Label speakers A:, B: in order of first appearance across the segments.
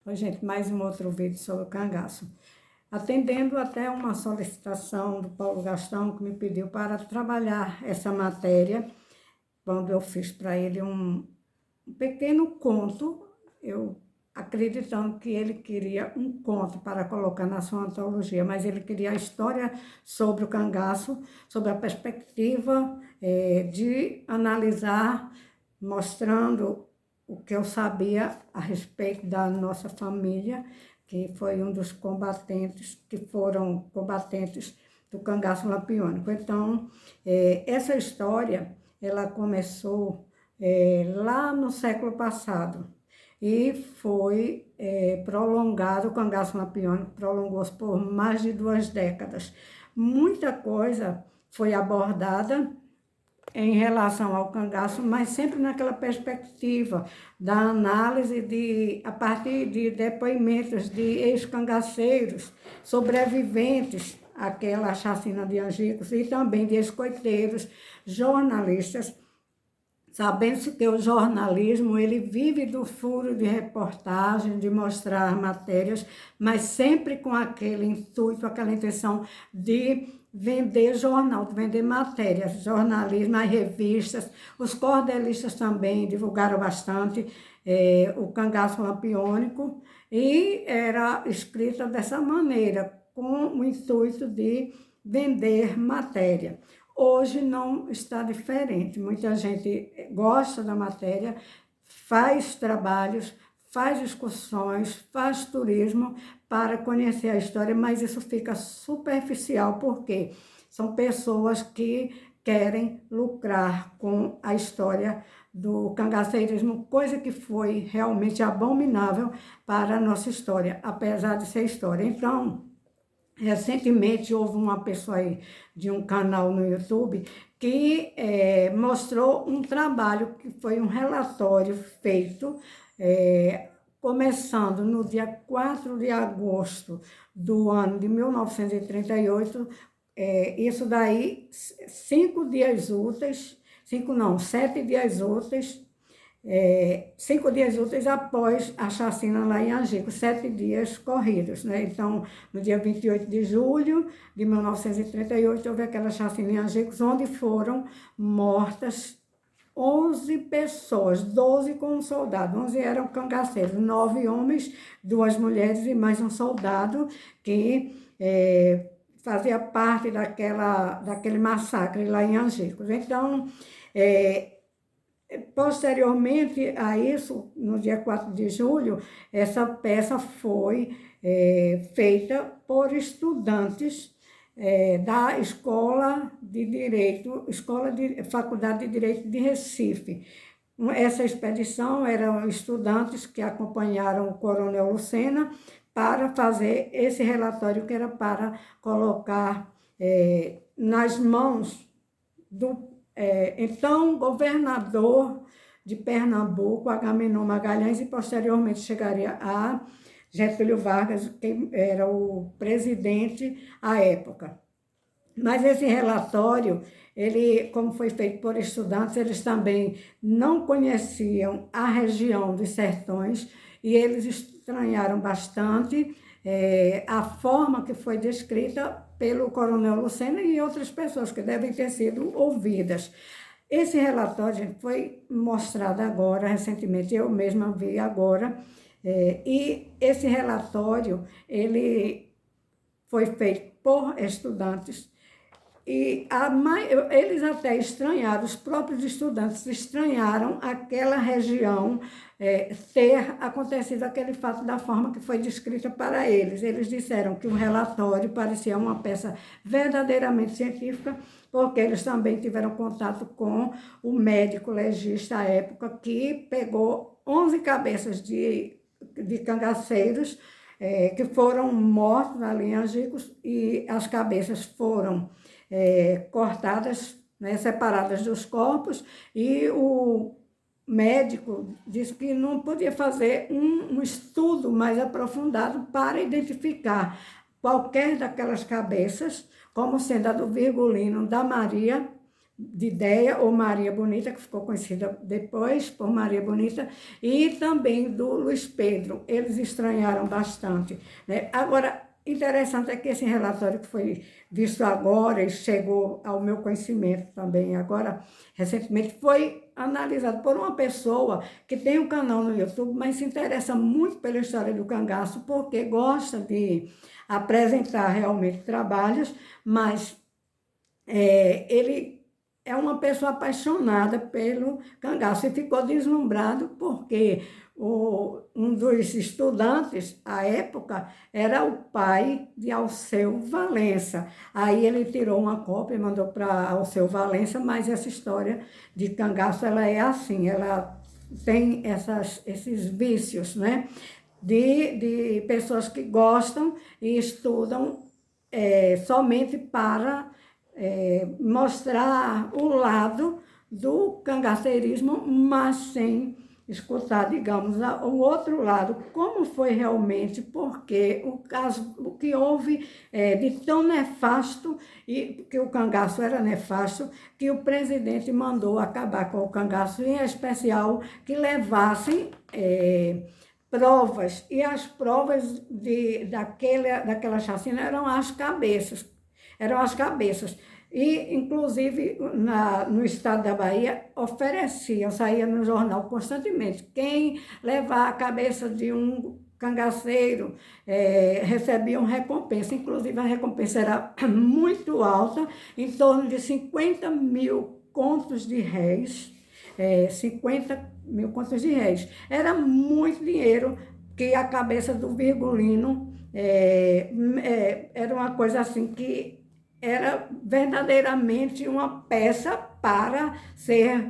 A: Oi, gente, mais um outro vídeo sobre o cangaço. Atendendo até uma solicitação do Paulo Gastão, que me pediu para trabalhar essa matéria, quando eu fiz para ele um pequeno conto, eu acreditando que ele queria um conto para colocar na sua antologia, mas ele queria a história sobre o cangaço, sobre a perspectiva de analisar, mostrando o que eu sabia a respeito da nossa família, que foi um dos combatentes, que foram combatentes do cangaço lampiônico. Então, essa história, ela começou lá no século passado e foi prolongado, o cangaço lampiônico prolongou-se por mais de 2 décadas. Muita coisa foi abordada em relação ao cangaço, mas sempre naquela perspectiva da análise a partir de depoimentos de ex-cangaceiros, sobreviventes àquela chacina de Angicos e também de escoiteiros, jornalistas, sabendo-se que o jornalismo, ele vive do furo de reportagem, de mostrar matérias, mas sempre com aquele intuito, aquela intenção de vender jornal, de vender matérias, jornalismo, as revistas. Os cordelistas também divulgaram bastante o cangaço lampiônico e era escrita dessa maneira, com o intuito de vender matéria. Hoje não está diferente. Muita gente gosta da matéria, faz trabalhos, faz excursões, faz turismo para conhecer a história, mas isso fica superficial, porque são pessoas que querem lucrar com a história do cangaceirismo, coisa que foi realmente abominável para a nossa história, apesar de ser história. Então, recentemente houve uma pessoa aí de um canal no YouTube que mostrou um trabalho que foi um relatório feito começando no dia 4 de agosto do ano de 1938, isso daí 5 dias úteis, 5 não, 7 dias úteis, 5 dias úteis após a chacina lá em Angicos, 7 dias corridos, né? Então, no dia 28 de julho de 1938, houve aquela chacina em Angicos, onde foram mortas 11 pessoas, 12 com um soldado, 11 eram cangaceiros, 9 homens, 2 mulheres e mais um soldado que fazia parte daquele massacre lá em Angicos. Então, posteriormente a isso, no dia 4 de julho, essa peça foi feita por estudantes da Escola de Direito, Faculdade de Direito de Recife. Essa expedição eram estudantes que acompanharam o Coronel Lucena para fazer esse relatório que era para colocar nas mãos do então governador de Pernambuco, Agamenon Magalhães, e posteriormente chegaria a Getúlio Vargas, que era o presidente à época. Mas esse relatório, ele, como foi feito por estudantes, eles também não conheciam a região dos sertões e eles estranharam bastante a forma que foi descrita pelo Coronel Lucena e outras pessoas que devem ter sido ouvidas. Esse relatório, gente, foi mostrado agora, recentemente, eu mesma vi agora, e esse relatório, ele foi feito por estudantes, e eles até estranharam, os próprios estudantes estranharam aquela região ter acontecido aquele fato da forma que foi descrita para eles. Eles disseram que o relatório parecia uma peça verdadeiramente científica, porque eles também tiveram contato com o médico legista à época, que pegou 11 cabeças de cangaceiros que foram mortos ali em Angicos, e as cabeças foram cortadas, né, separadas dos corpos, e o médico disse que não podia fazer um estudo mais aprofundado para identificar qualquer daquelas cabeças como sendo a do Virgulino, da Maria, de Déia, ou Maria Bonita, que ficou conhecida depois por Maria Bonita, e também do Luiz Pedro. Eles estranharam bastante, né? Agora, interessante é que esse relatório que foi visto agora e chegou ao meu conhecimento também agora, recentemente, foi analisado por uma pessoa que tem um canal no YouTube, mas se interessa muito pela história do cangaço, porque gosta de apresentar realmente trabalhos, mas ele é uma pessoa apaixonada pelo cangaço e ficou deslumbrado porque um dos estudantes, à época, era o pai de Alceu Valença. Aí ele tirou uma cópia e mandou para Alceu Valença, mas essa história de cangaço, ela é assim, ela tem esses vícios, né? De pessoas que gostam e estudam somente para mostrar o lado do cangaceirismo, mas sem escutar, digamos, o outro lado, como foi realmente, porque o que houve de tão nefasto, e que o cangaço era nefasto, que o presidente mandou acabar com o cangaço, em especial que levassem provas, e as provas daquela chacina eram as cabeças. Eram as cabeças. E, inclusive, no estado da Bahia, ofereciam, saía no jornal constantemente, quem levar a cabeça de um cangaceiro recebia uma recompensa. Inclusive, a recompensa era muito alta, em torno de 50 mil contos de réis, 50 mil contos de réis. Era muito dinheiro que a cabeça do Virgulino era uma coisa assim que era verdadeiramente uma peça para ser,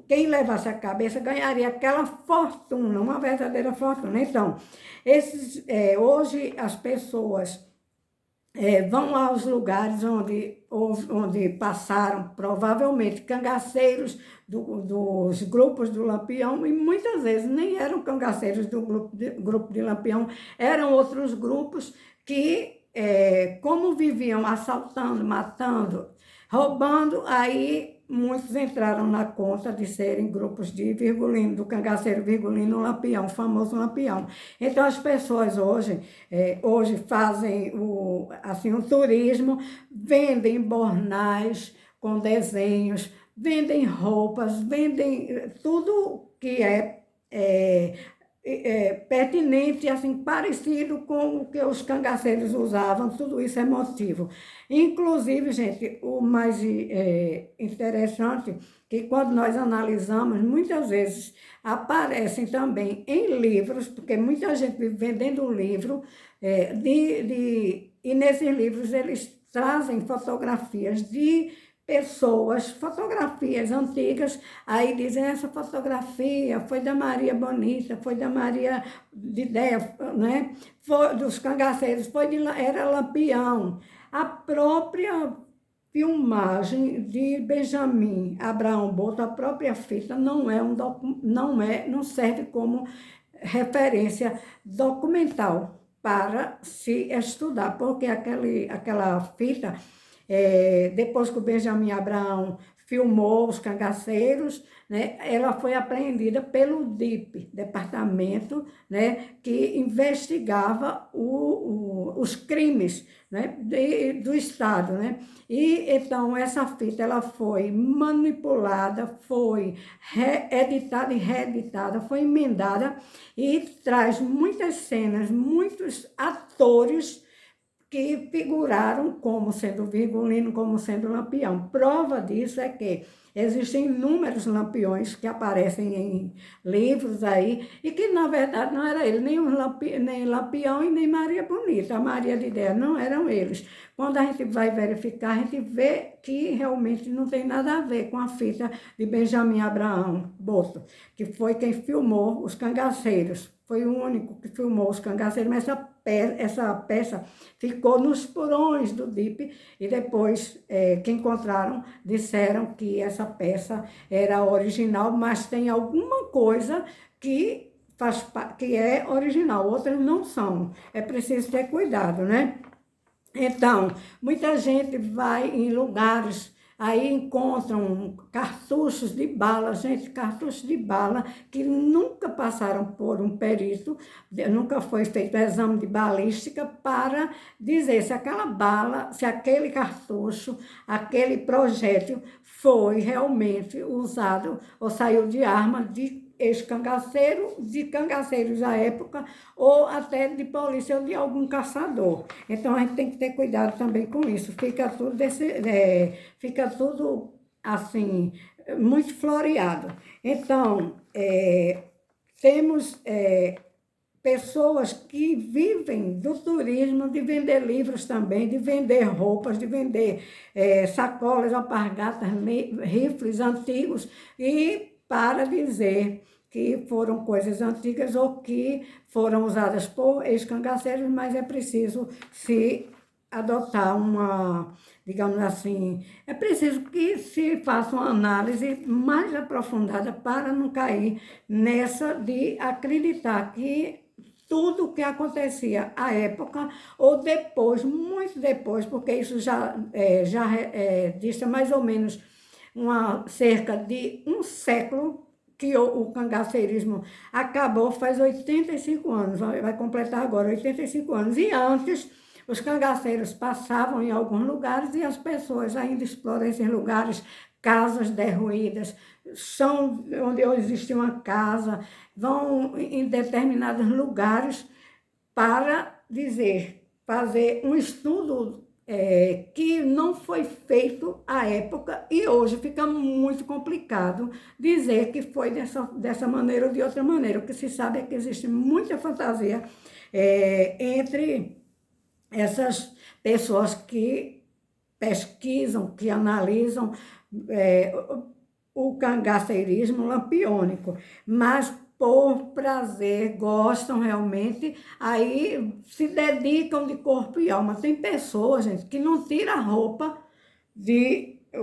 A: quem levasse a cabeça ganharia aquela fortuna, uma verdadeira fortuna. Então, hoje as pessoas vão aos lugares onde passaram, provavelmente, cangaceiros dos grupos do Lampião, e muitas vezes nem eram cangaceiros do grupo de Lampião, eram outros grupos que, como viviam assaltando, matando, roubando, aí muitos entraram na conta de serem grupos de Virgulino, do cangaceiro Virgulino Lampião, o famoso Lampião. Então, as pessoas hoje fazem um turismo, vendem bornais com desenhos, vendem roupas, vendem tudo que pertinente, assim, parecido com o que os cangaceiros usavam, tudo isso é motivo. Inclusive, gente, o mais interessante, que quando nós analisamos, muitas vezes aparecem também em livros, porque muita gente vive vendendo livro, e nesses livros eles trazem fotografias de pessoas, fotografias antigas, aí dizem, essa fotografia foi da Maria Bonita, foi da Maria de Déia, né? Foi dos cangaceiros, era Lampião. A própria filmagem de Benjamin Abraão Boto, a própria fita, não serve como referência documental para se estudar, porque aquela fita, depois que o Benjamin Abraão filmou os cangaceiros, né, ela foi apreendida pelo DIP, departamento, né, que investigava os crimes, né, do Estado, né? E então essa fita ela foi manipulada, foi editada e reeditada, foi emendada e traz muitas cenas, muitos atores que figuraram como sendo Virgulino, como sendo Lampião. Prova disso é que existem inúmeros lampiões que aparecem em livros aí, e que, na verdade, não era ele, nem Lampião e nem Maria Bonita. A Maria de Déia não eram eles. Quando a gente vai verificar, a gente vê que realmente não tem nada a ver com a fita de Benjamin Abraão Boto, que foi quem filmou os cangaceiros. Foi o único que filmou os cangaceiros, mas essa peça ficou nos porões do DIP, e depois que encontraram, disseram que essa peça era original, mas tem alguma coisa que é original, outras não são. É preciso ter cuidado, né? Então, muita gente vai em lugares, aí encontram cartuchos de bala, gente, cartuchos de bala que nunca passaram por um perito, nunca foi feito exame de balística para dizer se aquela bala, se aquele cartucho, aquele projétil foi realmente usado ou saiu de arma de ex-cangaceiro, de cangaceiros da época, ou até de polícia ou de algum caçador. Então, a gente tem que ter cuidado também com isso. Fica tudo assim, muito floreado. Então, temos pessoas que vivem do turismo, de vender livros também, de vender roupas, de vender sacolas, alpargatas, rifles antigos, e para dizer que foram coisas antigas ou que foram usadas por ex-cangaceiros, mas é preciso se adotar uma, digamos assim, é preciso que se faça uma análise mais aprofundada para não cair nessa de acreditar que tudo o que acontecia à época ou depois, muito depois, porque isso já dista mais ou menos cerca de um século que o cangaceirismo acabou, faz 85 anos, vai completar agora 85 anos. E antes, os cangaceiros passavam em alguns lugares e as pessoas ainda exploram esses lugares, casas derruídas, são onde existe uma casa, vão em determinados lugares para fazer um estudo que não foi feito à época e hoje fica muito complicado dizer que foi dessa maneira ou de outra maneira. O que se sabe é que existe muita fantasia entre essas pessoas que pesquisam, que analisam o cangaceirismo lampiônico, mas por prazer, gostam realmente, aí se dedicam de corpo e alma. Tem pessoas, gente, que não tiram a roupa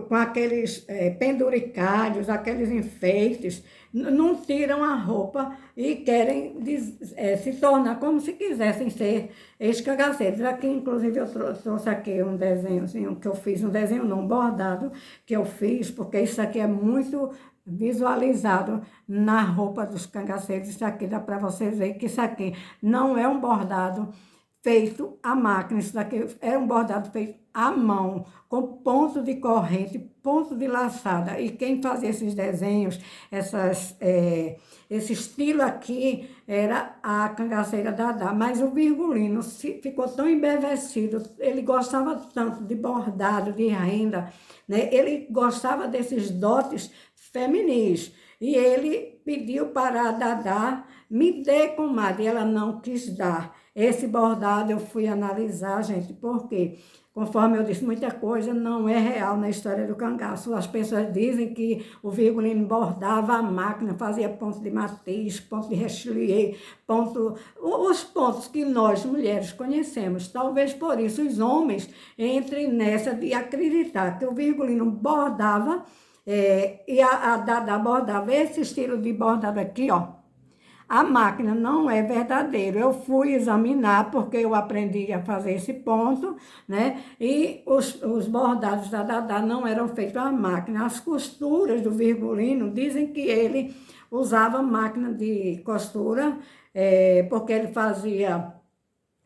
A: com aqueles penduricalhos, aqueles enfeites, não tiram a roupa e querem se tornar como se quisessem ser ex-cangaceiros. Aqui, inclusive, eu trouxe aqui um desenhozinho que eu fiz, um desenho não, um bordado que eu fiz, porque isso aqui é muito visualizado na roupa dos cangaceiros. Isso aqui dá para vocês verem que isso aqui não é um bordado feito à máquina, isso daqui é um bordado feito à mão, com ponto de corrente, ponto de laçada. E quem fazia esses desenhos, esse estilo aqui, era a cangaceira Dadá. Mas o Virgulino ficou tão embevecido, ele gostava tanto de bordado, de renda, né? Ele gostava desses dotes feminis. E ele pediu para a Dadá, me dê, comadre, e ela não quis dar. Esse bordado eu fui analisar, gente, porque, conforme eu disse, muita coisa não é real na história do cangaço. As pessoas dizem que o Virgulino bordava a máquina, fazia ponto de matiz, ponto de rechelier, os pontos que nós, mulheres, conhecemos. Talvez por isso os homens entrem nessa de acreditar que o Virgulino bordava e a Dadá bordava esse estilo de bordado aqui, ó. A máquina não é verdadeiro. Eu fui examinar porque eu aprendi a fazer esse ponto, né? E os bordados da Dadá não eram feitos à máquina. As costuras do Virgulino dizem que ele usava máquina de costura, porque ele fazia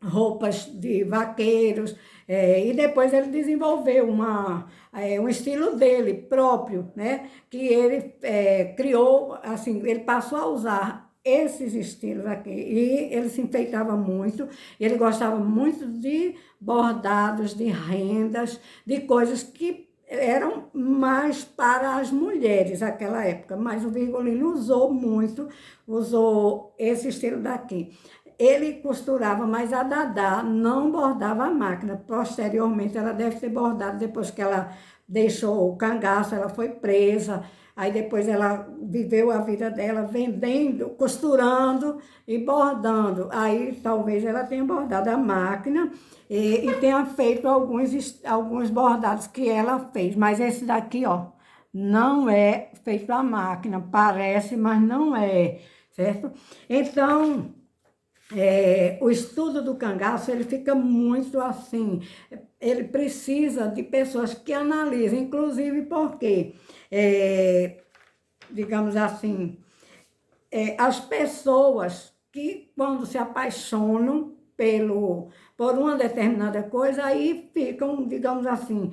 A: roupas de vaqueiros, e depois ele desenvolveu um estilo dele próprio, né? Que ele criou, assim, ele passou a usar esses estilos aqui, e ele se enfeitava muito, ele gostava muito de bordados, de rendas, de coisas que eram mais para as mulheres naquela época, mas o Virgulino usou esse estilo daqui. Ele costurava, mas a Dadá não bordava a máquina. Posteriormente, ela deve ter bordado depois que ela deixou o cangaço, ela foi presa. Aí depois ela viveu a vida dela vendendo, costurando e bordando. Aí talvez ela tenha bordado a máquina e tenha feito alguns bordados que ela fez. Mas esse daqui, ó, não é feito à máquina. Parece, mas não é, certo? Então, o estudo do cangaço, ele fica muito assim, ele precisa de pessoas que analisem, inclusive porque, digamos assim, as pessoas que quando se apaixonam por uma determinada coisa, aí ficam, digamos assim,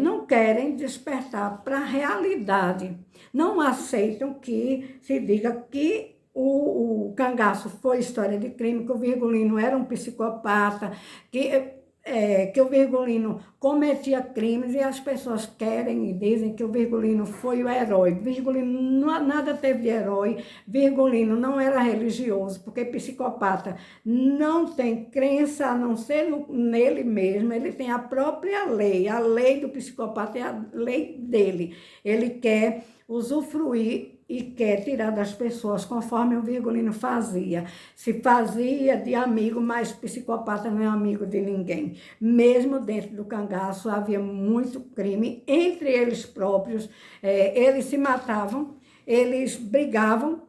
A: não querem despertar para a realidade, não aceitam que se diga que o cangaço foi história de crime, que o Virgulino era um psicopata, que o Virgulino cometia crimes e as pessoas querem e dizem que o Virgulino foi o herói. Virgulino nada teve de herói, Virgulino não era religioso, porque psicopata não tem crença a não ser nele mesmo, ele tem a própria lei, a lei do psicopata é a lei dele. Ele quer usufruir e quer tirar das pessoas, conforme o Virgulino fazia. Se fazia de amigo, mas psicopata não é amigo de ninguém. Mesmo dentro do cangaço havia muito crime entre eles próprios, eles se matavam, eles brigavam,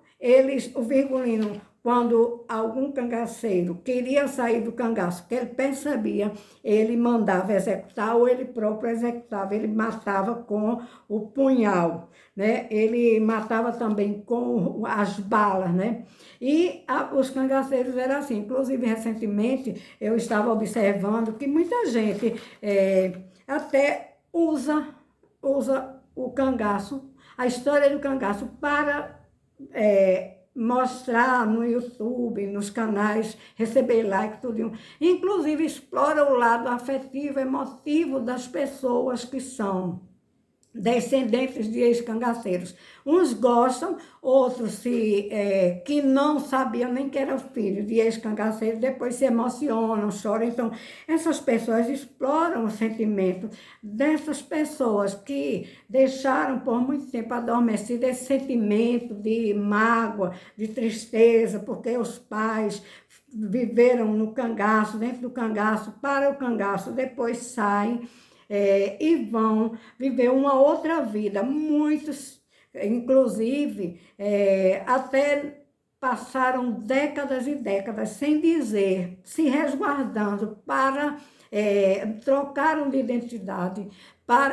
A: o Virgulino, quando algum cangaceiro queria sair do cangaço, que ele percebia, ele mandava executar ou ele próprio executava, ele matava com o punhal, né? Ele matava também com as balas, né? E os cangaceiros eram assim. Inclusive, recentemente, eu estava observando que muita gente até usa o cangaço, a história do cangaço para mostrar no YouTube, nos canais, receber like, tudo. Inclusive, explora o lado afetivo, emotivo das pessoas que são descendentes de ex-cangaceiros. Uns gostam, outros que não sabiam nem que era filho de ex-cangaceiros, depois se emocionam, choram. Então, essas pessoas exploram o sentimento dessas pessoas que deixaram por muito tempo adormecido esse sentimento de mágoa, de tristeza, porque os pais viveram no cangaço, dentro do cangaço, para o cangaço, depois saem e vão viver uma outra vida. Muitos, inclusive, até passaram décadas e décadas sem dizer, se resguardando para trocaram de identidade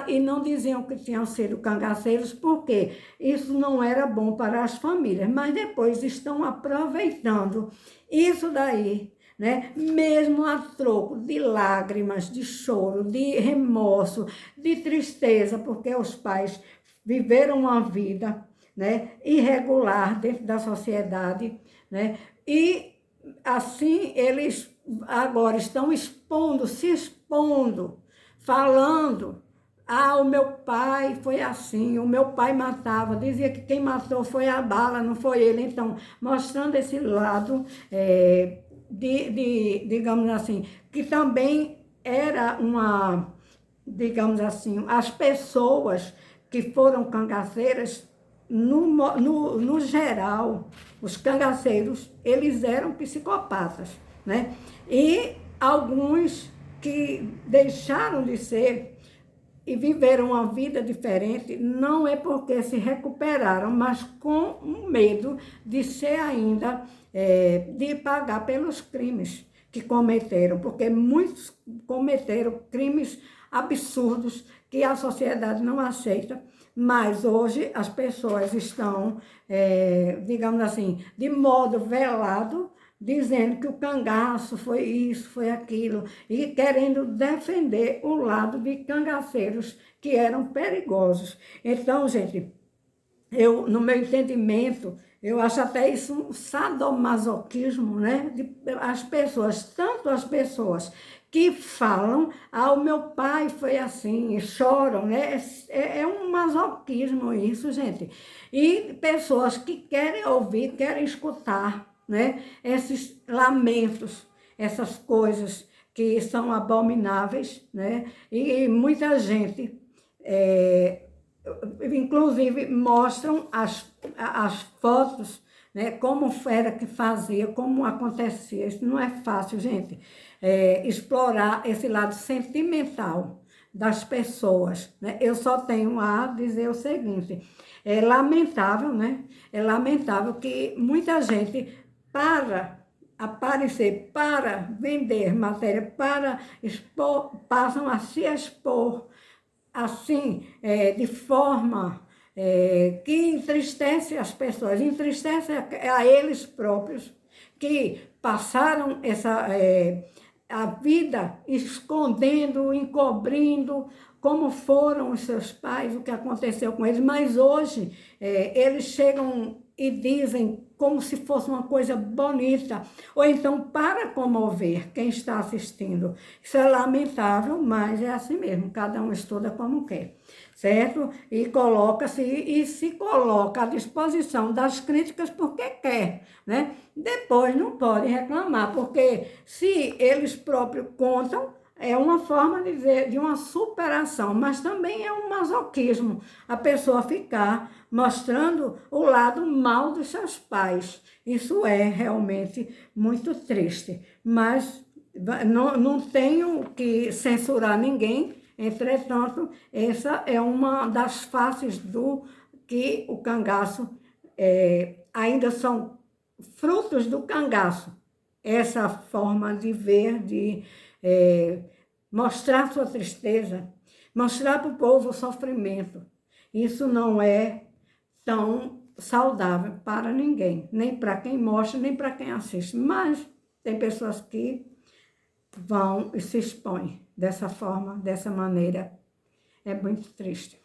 A: e não diziam que tinham sido cangaceiros, porque isso não era bom para as famílias, mas depois estão aproveitando isso daí, né? Mesmo a troco de lágrimas, de choro, de remorso, de tristeza, porque os pais viveram uma vida, né, irregular dentro da sociedade, né? E assim eles agora estão se expondo, falando: ah, o meu pai foi assim, o meu pai matava, dizia que quem matou foi a bala, não foi ele. Então, mostrando esse lado digamos assim, que também era digamos assim, as pessoas que foram cangaceiras, no geral, os cangaceiros, eles eram psicopatas, né? E alguns que deixaram de ser e viveram uma vida diferente, não é porque se recuperaram, mas com um medo de ser ainda, de pagar pelos crimes que cometeram, porque muitos cometeram crimes absurdos que a sociedade não aceita, mas hoje as pessoas estão, digamos assim, de modo velado, dizendo que o cangaço foi isso, foi aquilo, e querendo defender o lado de cangaceiros que eram perigosos. Então, gente, no meu entendimento, eu acho até isso um sadomasoquismo, né? Tanto as pessoas que falam: ah, o meu pai foi assim, e choram, né? É um masoquismo isso, gente. E pessoas que querem ouvir, querem escutar, né? Esses lamentos, essas coisas que são abomináveis, né? E muita gente, inclusive, mostram as fotos, né? Como era que fazia, como acontecia. Isso não é fácil, gente, explorar esse lado sentimental das pessoas, né? Eu só tenho a dizer o seguinte: é lamentável, né? É lamentável que muita gente para aparecer para vender matéria, para expor, passam a se expor assim, de forma que entristece as pessoas, entristece a eles próprios, que passaram a vida escondendo, encobrindo, como foram os seus pais, o que aconteceu com eles, mas hoje eles chegam e dizem como se fosse uma coisa bonita, ou então para comover quem está assistindo. Isso é lamentável, mas é assim mesmo, cada um estuda como quer, certo? E se coloca à disposição das críticas porque quer, né? Depois não podem reclamar, porque se eles próprios contam, é uma forma de uma superação, mas também é um masoquismo a pessoa ficar mostrando o lado mal dos seus pais. Isso é realmente muito triste, mas não tenho que censurar ninguém. Entretanto, essa é uma das faces do que o cangaço ainda são frutos do cangaço. Essa forma de ver, de mostrar sua tristeza, mostrar para o povo o sofrimento. Isso não é tão saudável para ninguém, nem para quem mostra, nem para quem assiste. Mas tem pessoas que vão e se expõem dessa forma, dessa maneira. É muito triste.